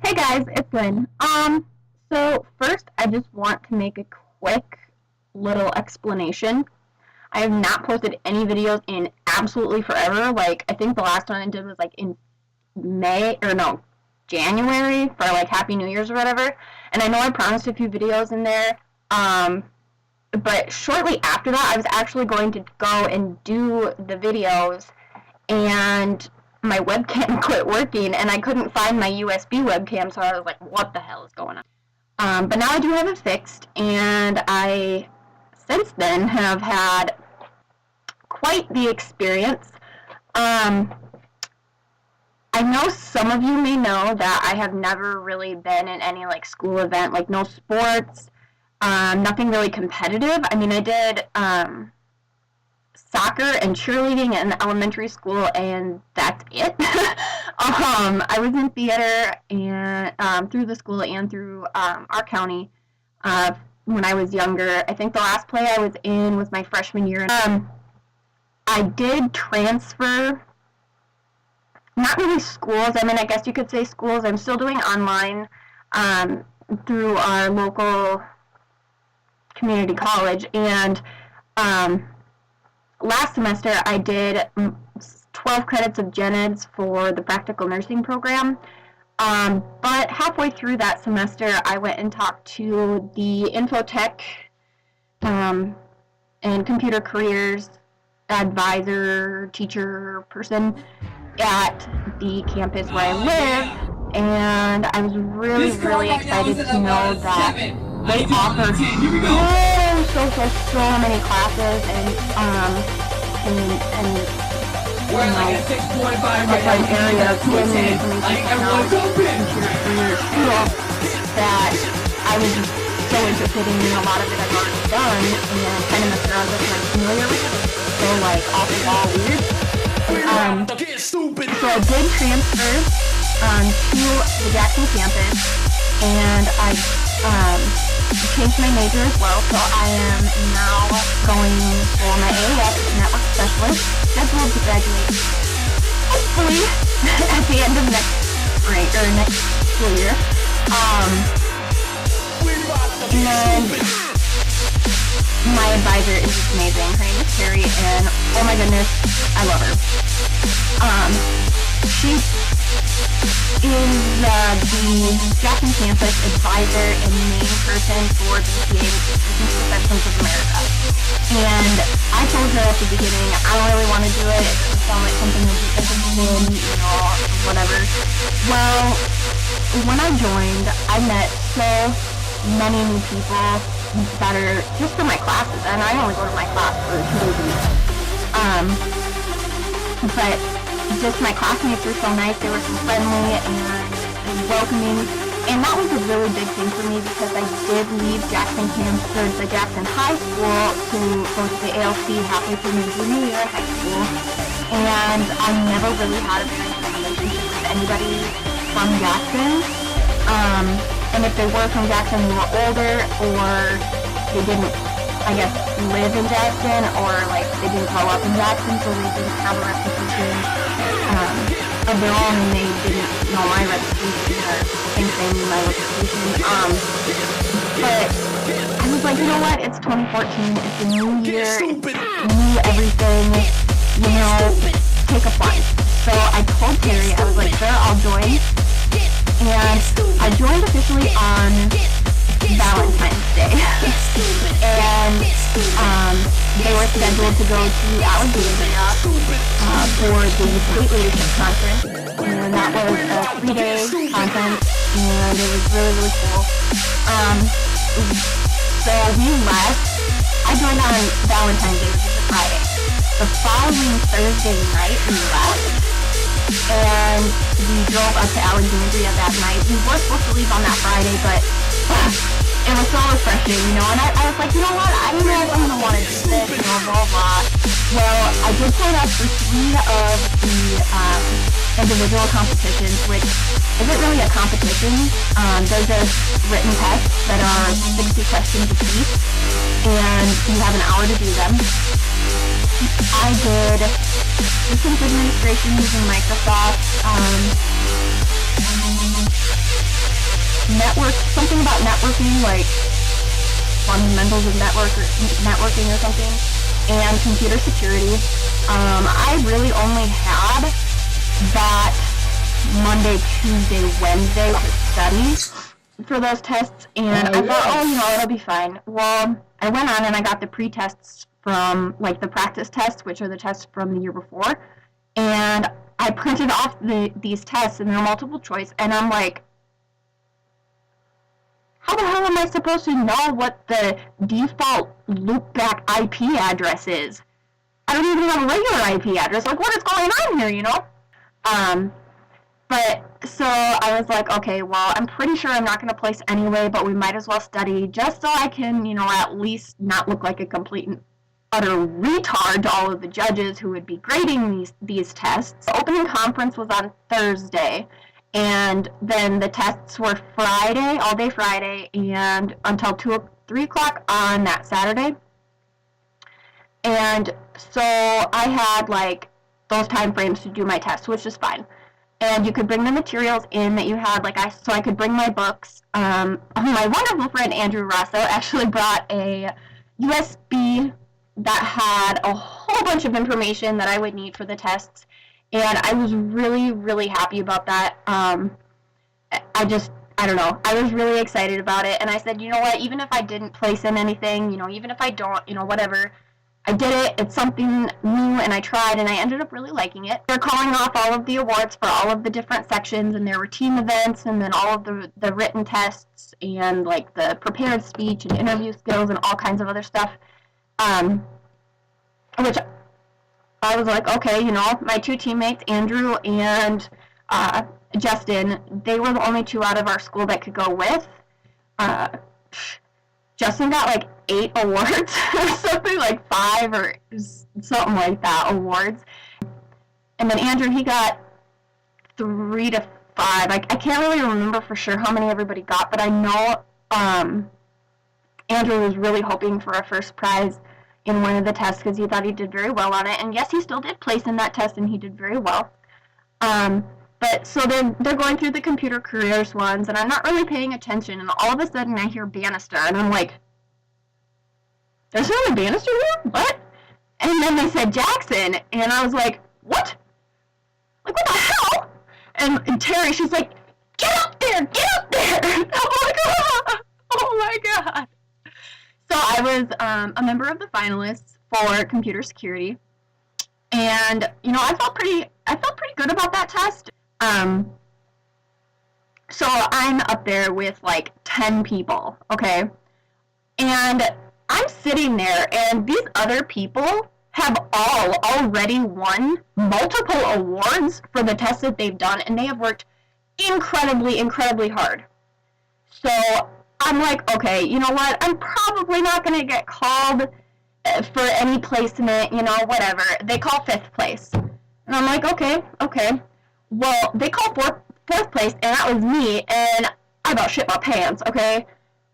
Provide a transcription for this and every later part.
Hey guys, it's Lynn. So first I just want to make a quick little explanation. I have not posted any videos in absolutely forever. Like, I think the last one I did was like in January for like Happy New Year's or whatever. And I know I promised a few videos in there. But shortly after that, I was actually going to go and do the videos, and my webcam quit working, and I couldn't find my USB webcam, so I was like, what the hell is going on? But now I do have it fixed, and I, since then, have had quite the experience. I know some of you may know that I have never really been in any, like, school event, like, no sports, nothing really competitive. I mean, I did, soccer and cheerleading in elementary school, and that's it. I was in theater and through the school and through our county when I was younger. I think the last play I was in was my freshman year. I did transfer, not really schools. I mean, I guess you could say schools. I'm still doing online through our local community college, and last semester I did 12 credits of gen eds for the practical nursing program, but halfway through that semester I went and talked to the infotech and computer careers advisor, teacher person at the campus where I live, and I was really excited to know that they offer so many classes and different areas in the information technology computer school that I was so interested in. A lot of it I've already done and kind of messed around with and I'm familiar with it. So like off the wall weird. So I did transfer to the Jackson campus, and I changed my major as well, so I am now going for my AAS network specialist, scheduled to graduate hopefully at the end of next school year. And my advisor is just amazing. Her name is Carrie, and oh my goodness, I love her. She is the Jackson campus advisor and main person for BPA Business Professionals of America. And I told her at the beginning, I don't really want to do it. It doesn't sound like something that you're interested in, whatever. Well, when I joined, I met so many new people that are just for my classes, and I only go to my class for 2 days a week. But just my classmates were so nice. They were so friendly and welcoming, and that was a really big thing for me because I did leave Jackson the Jackson High School to go to the ALC halfway through my junior year in high school, and I never really had a very good relationship with anybody from Jackson. And if they were from Jackson, they were older, or they didn't, I guess, live in Jackson, or like they didn't grow up in Jackson, so they didn't have a reputation of their own, and they didn't know my reputation, or think they knew my reputation. But I was like, you know what? It's 2014. It's a new year. New everything. Take a flight. So I told Terry, I was like, sure, I'll join. And I joined officially on Valentine's Day. And they were scheduled to go to Alexandria for the State Leadership Conference. And that was a 3-day conference, and it was really cool. So we left. I joined on Valentine's Day, which is a Friday. The following Thursday night, we left. And we drove up to Alexandria that night. We were supposed to leave on that Friday, but it was so refreshing, and I was like, you know what, I don't know if I'm going to want to do this, blah, blah. Well, I did sign up for 3 of the individual competitions, which isn't really a competition. They're just written tests that are 60 questions apiece, and you have an hour to do them. I did systems administration using Microsoft, something about networking, like fundamentals of networking or something, and computer security. I really only had that Monday, Tuesday, Wednesday to study for those tests, and I thought, it'll be fine. Well, I went on and I got the pre-tests from, like, the practice tests, which are the tests from the year before, and I printed off these tests, and they're multiple choice, and I'm like, how the hell am I supposed to know what the default loopback IP address is? I don't even have a regular IP address. Like, what is going on here, But, so I was like, okay, well, I'm pretty sure I'm not going to place anyway, but we might as well study just so I can, at least not look like a complete and utter retard to all of the judges who would be grading these tests. The opening conference was on Thursday, and then the tests were Friday, all day Friday, and until 2 or 3 o'clock on that Saturday. And so I had, like, those time frames to do my tests, which is fine. And you could bring the materials in that you had, so I could bring my books. My wonderful friend Andrew Rosso actually brought a USB that had a whole bunch of information that I would need for the tests, and I was really, really happy about that. I don't know, I was really excited about it, and I said, you know what, even if I didn't place in anything, even if I don't, whatever, I did it, it's something new, and I tried, and I ended up really liking it. They're calling off all of the awards for all of the different sections, and there were team events, and then all of the written tests, and, like, the prepared speech, and interview skills, and all kinds of other stuff, which I was like, okay, my 2 teammates, Andrew and Justin, they were the only 2 out of our school that could go with. Justin got, like, 8 awards, or something, like 5 or something like that, awards. And then Andrew, he got 3 to 5. I can't really remember for sure how many everybody got, but I know Andrew was really hoping for a first prize in one of the tests because he thought he did very well on it. And yes, he still did place in that test, and he did very well. But so they're going through the computer careers ones, and I'm not really paying attention, and all of a sudden I hear Bannister, and I'm like, there's no Bannister here? What? And then they said Jackson, and I was like, what? Like, what the hell? And Terry, she's like, get up there! I'm like, oh my god. So I was a member of the finalists for computer security, and I felt pretty good about that test. So I'm up there with like 10 people, okay? And I'm sitting there, and these other people have all already won multiple awards for the tests that they've done, and they have worked incredibly, incredibly hard. So I'm like, okay, you know what? I'm probably not going to get called for any placement, whatever. They call 5th place. And I'm like, okay. Well, they call fourth place, and that was me, and I about shit my pants, okay?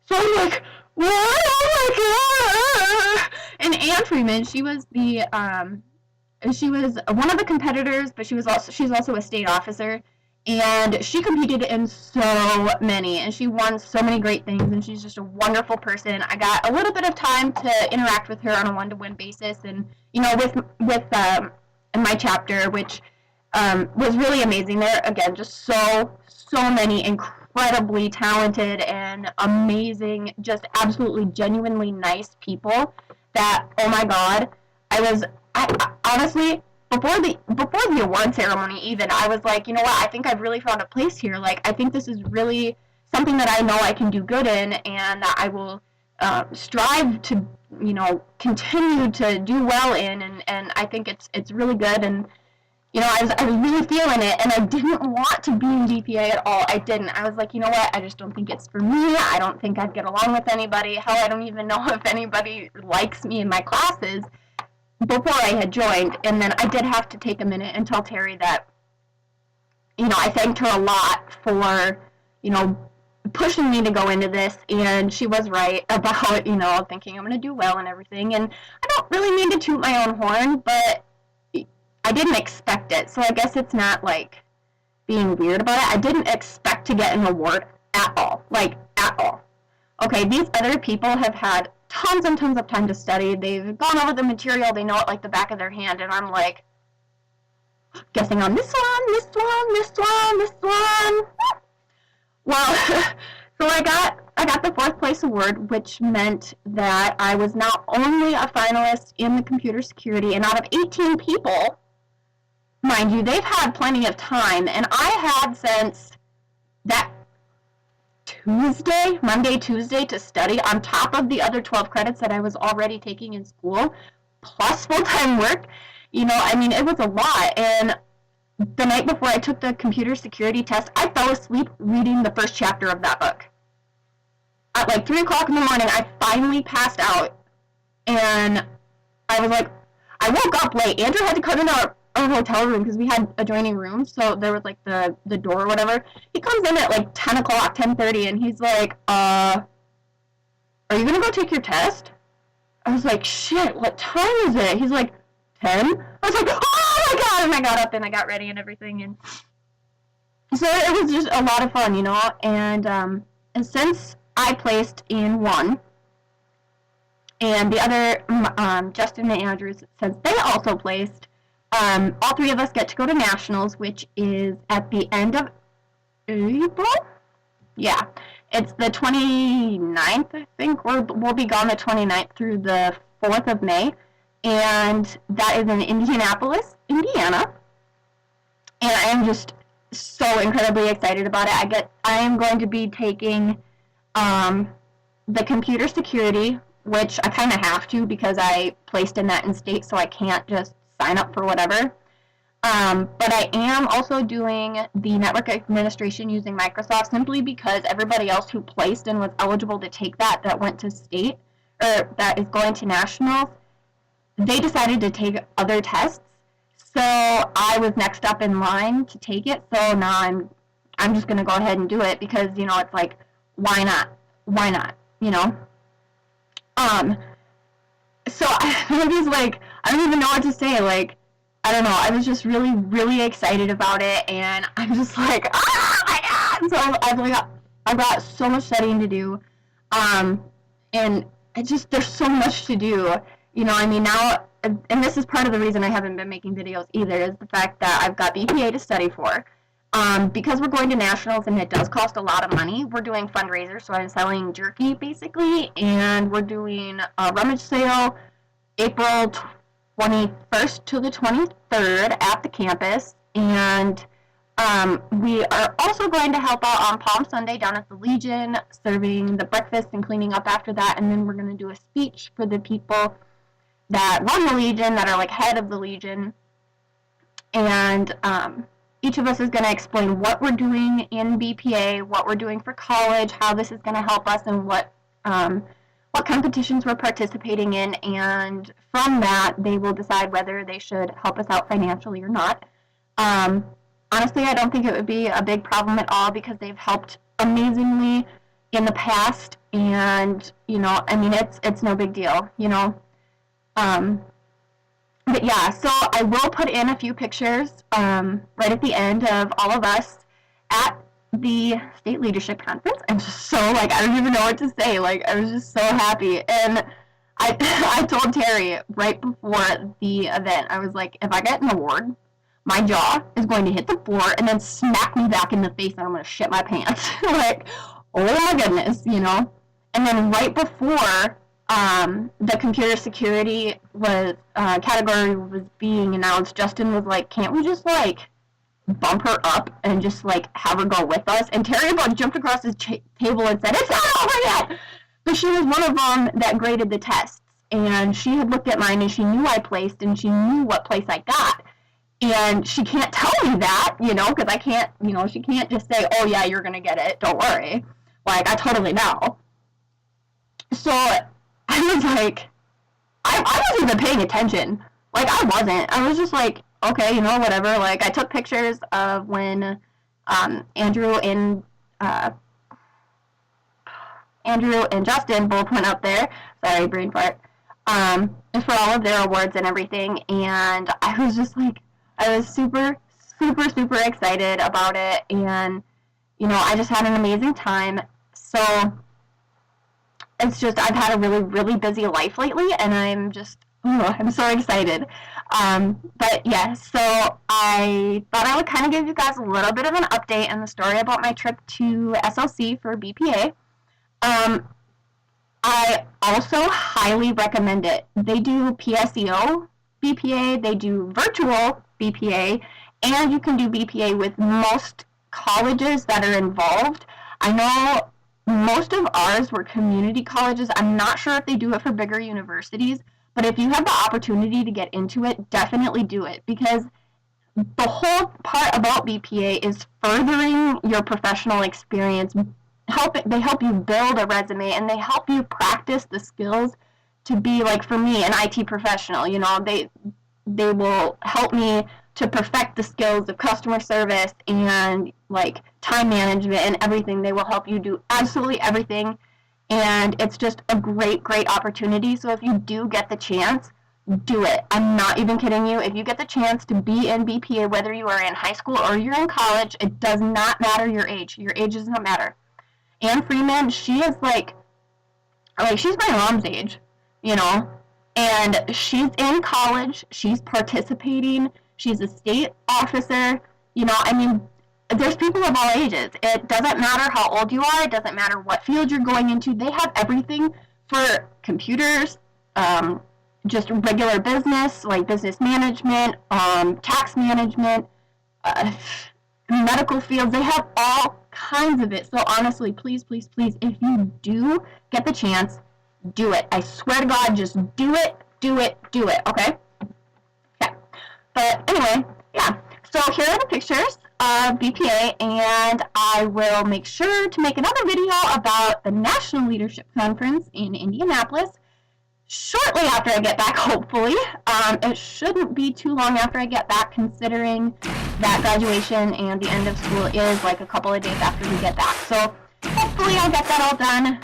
So I'm like, what? Oh my god! And Ann Freeman, she was she was one of the competitors, but she's also a state officer, and she competed in so many, and she won so many great things, and she's just a wonderful person. I got a little bit of time to interact with her on a one-to-one basis, and with my chapter, which was really amazing. There again, just so many incredibly talented and amazing, just absolutely genuinely nice people that, oh my god, I honestly, before the award ceremony even, I was like, you know what, I think I've really found a place here. Like, I think this is really something that I know I can do good in, and that I will strive to, continue to do well in, and I think it's really good. And I was really feeling it, and I didn't want to be in BPA at all. I didn't. I was like, you know what, I just don't think it's for me. I don't think I'd get along with anybody. Hell, I don't even know if anybody likes me in my classes before I had joined. And then I did have to take a minute and tell Terry that, I thanked her a lot for, pushing me to go into this, and she was right about, thinking I'm going to do well and everything. And I don't really mean to toot my own horn, but I didn't expect it, so I guess it's not, like, being weird about it. I didn't expect to get an award at all. like, at all. Okay, these other people have had tons and tons of time to study. They've gone over the material. They know it like the back of their hand. And I'm like, guessing on this one, this one, this one, this one. Well, so I got the 4th place award, which meant that I was not only a finalist in the computer security, and out of 18 people, mind you, they've had plenty of time, and I had since that Monday, Tuesday, to study on top of the other 12 credits that I was already taking in school, plus full-time work. You know, I mean, it was a lot, and the night before I took the computer security test, I fell asleep reading the first chapter of that book. At like 3 o'clock in the morning, I finally passed out, and I was like, I woke up late. Andrew had to come in our hotel room because we had adjoining rooms, so there was like the door or whatever. He comes in at like 10 o'clock, 10:30, and he's like, are you gonna go take your test? I was like, shit, what time is it? He's like, 10? I was like, oh my god, and I got up and I got ready and everything, and so it was just a lot of fun, you know, and since I placed in 1, and the other, Justin and Andrew, since they also placed, all 3 of us get to go to nationals, which is at the end of April? Yeah, it's the 29th, I think. We'll be gone the 29th through the 4th of May, and that is in Indianapolis, Indiana, and I am just so incredibly excited about it. I am going to be taking the computer security, which I kind of have to because I placed in that in state, so I can't just sign up for whatever. But I am also doing the network administration using Microsoft simply because everybody else who placed and was eligible to take that went to state, or that is going to nationals, they decided to take other tests. So I was next up in line to take it, so now I'm just going to go ahead and do it because, you know, it's like, why not? Why not? You know? So I'm just like, I don't even know what to say. Like, I don't know. I was just really, really excited about it, and I'm just like, oh my god! So I've got so much studying to do, and there's so much to do. You know, I mean, now, and this is part of the reason I haven't been making videos either, is the fact that I've got BPA to study for. Because we're going to nationals and it does cost a lot of money, we're doing fundraisers, so I'm selling jerky, basically, and we're doing a rummage sale April 21st to the 23rd at the campus, and we are also going to help out on Palm Sunday down at the Legion, serving the breakfast and cleaning up after that, and then we're going to do a speech for the people that run the Legion, that are like head of the Legion, and each of us is going to explain what we're doing in BPA, what we're doing for college, how this is going to help us, and what competitions we're participating in, and from that, they will decide whether they should help us out financially or not. Honestly, I don't think it would be a big problem at all because they've helped amazingly in the past, and, you know, I mean, it's no big deal, you know. But yeah, so I will put in a few pictures right at the end of all of us at the state leadership conference. I'm just so, like, I don't even know what to say. Like, I was just so happy. And I told Terry right before the event, I was like, if I get an award, my jaw is going to hit the floor and then smack me back in the face and I'm going to shit my pants. Like, oh my goodness, you know? And then right before the computer security category was being announced, Justin was like, can't we just, like, bump her up and just, like, have her go with us? And Terry about jumped across his table and said, it's not over yet! But she was one of them that graded the tests, and she had looked at mine, and she knew I placed, and she knew what place I got. And she can't tell me that, you know, because I can't, you know, she can't just say, oh, yeah, you're going to get it, don't worry. Like, I totally know. So I was like, I wasn't even paying attention. Like, I wasn't. I was just like, okay, you know, whatever. Like, I took pictures of when Andrew and Justin both went up there. Sorry, brain fart. For all of their awards and everything. And I was just like, I was super, super, super excited about it. And, you know, I just had an amazing time. So it's just, I've had a really, really busy life lately, and I'm so excited. But yeah, so I thought I would kind of give you guys a little bit of an update on the story about my trip to SLC for BPA. I also highly recommend it. They do PSEO BPA, they do virtual BPA, and you can do BPA with most colleges that are involved. I know most of ours were community colleges. I'm not sure if they do it for bigger universities, but if you have the opportunity to get into it, definitely do it, because the whole part about BPA is furthering your professional experience. They help you build a resume, and they help you practice the skills to be, like, for me, an IT professional. You know, they will help me to perfect the skills of customer service and, like, time management and everything. They will help you do absolutely everything, and it's just a great, great opportunity. So if you do get the chance, do it. I'm not even kidding you. If you get the chance to be in BPA, whether you are in high school or you're in college, it does not matter your age. Your age does not matter. Anne Freeman, she is like she's my mom's age, you know, and she's in college, she's participating, she's a state officer, you know. I mean, there's people of all ages. It doesn't matter how old you are, it doesn't matter what field you're going into. They have everything for computers, just regular business, like business management, tax management, medical fields. They have all kinds of it. So honestly, please, please, please, if you do get the chance, do it. I swear to God, just do it, do it, do it, okay? Okay. But anyway, yeah. So here are the pictures of BPA, and I will make sure to make another video about the National Leadership Conference in Indianapolis shortly after I get back, hopefully. It shouldn't be too long after I get back, considering that graduation and the end of school is like a couple of days after we get back. So hopefully I'll get that all done.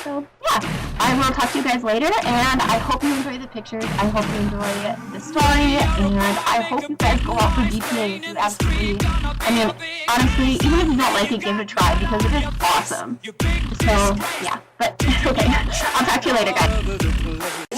So yeah, I will talk to you guys later, and I hope you enjoy the pictures. I hope you enjoy the story, and I hope you guys go out for BPA if you absolutely, I mean, honestly, even if you don't like it, give it a try, because it is awesome. So yeah, but okay, I'll talk to you later, guys.